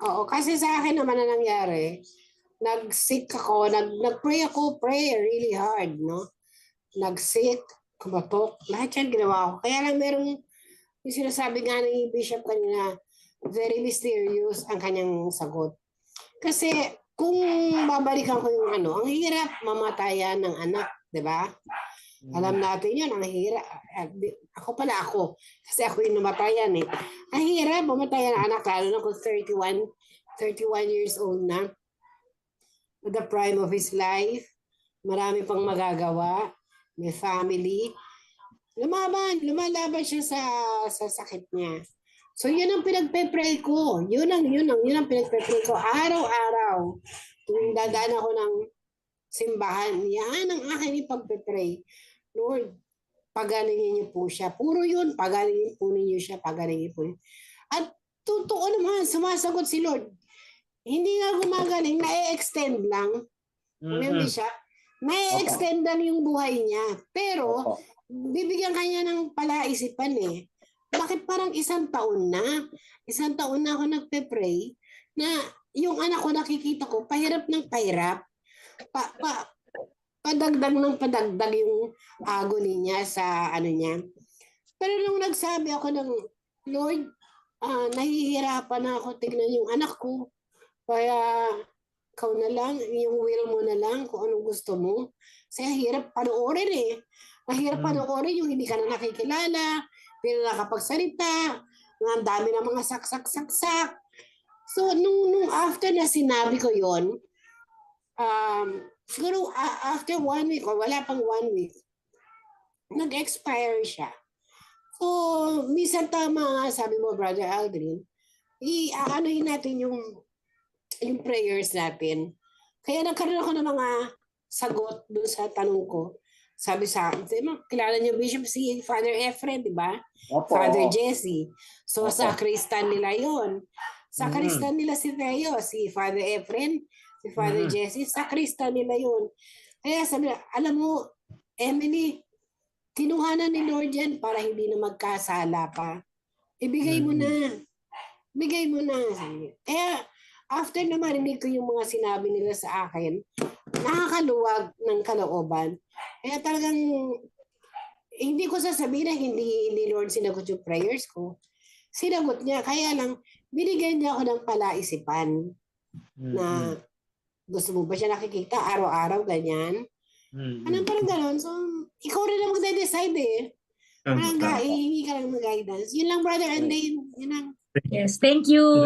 Oo, kasi sa akin naman na nangyari, nag-sick ako, nag-pray ako, pray really hard, no? Nag-sick, kumatok, lahat yan ginawa ko. Kaya lang merong, yung sinasabi nga ni Bishop kanina, very mysterious ang kanyang sagot. Kasi kung babalikan ko yung ano, ang hirap mamatayan ng anak, di ba? Alam natin yun, ang hirap. Ako. Kasi ako yung namatayan eh. Ang hirap mamatayan ng anak, lalo na kung 31 years old na. At the prime of his life. Marami pang magagawa. May family. Lumalaban siya sa sakit niya. So yun ang pinagpe-pray ko. Yun ang pinagpe-pray ko araw-araw. Kung dadaan ako ng simbahan, yan ang aking ipagpe-pray. Lord, pagalingin niyo po siya. Puro yun, pagalingin po ninyo siya, pagalingin po niyo. At totoo naman, sumasagot si Lord. Hindi nga gumagaling, na-extend lang. Hindi siya. Na-extend lang yung buhay niya. Pero, bibigyan kanya ng palaisipan eh. Bakit parang isang taon na ako nagpe-pray na yung anak ko nakikita ko, pahirap ng pahirap. Padagdag yung agony niya sa ano niya. Pero nung nagsabi ako ng, Lord, nahihirapan na ako tignan yung anak ko. Kaya ikaw na lang, yung will mo na lang kung anong gusto mo. Kasi hirap panoorin eh. Mahirap panoorin yung hindi ka na nakikilala, hindi na nakapagsalita, ang dami ng mga saksak. So, nung after na sinabi ko yon, siguro after 1 week or wala pang 1 week, nag-expire siya. So, minsan tama sabi mo, Brother Aldrin, i-aanohin natin yung prayers natin. Kaya nagkaroon ako ng mga sagot dun sa tanong ko. Sabi sa akin, kilala niyo Bishop si Father Efren, di ba? Father Jesse. So, sa Kristan nila yon. Sa Kristan nila si Theo, si Father Efren, si Father Jesse, sa Kristan nila yon. Kaya sabi na, alam mo, Emily, kinuhanan ni Lord yan para hindi na magkasala pa. Ibigay mo na. Bigay mo na. Kaya, after na marinig ko yung mga sinabi nila sa akin, nakakaluwag ng kalooban. Kaya talagang, hindi ko sasabihin na hindi ni Lord sinagot yung prayers ko. Sinagot niya. Kaya lang, binigyan niya ako ng palaisipan na gusto mo ba siya nakikita araw-araw, ganyan? Parang gano'n. So, ikaw rin ang magde-decide eh. Parang hihingi ka lang ng guidance. Yun lang, brother. And then, yun lang. Yes, thank you.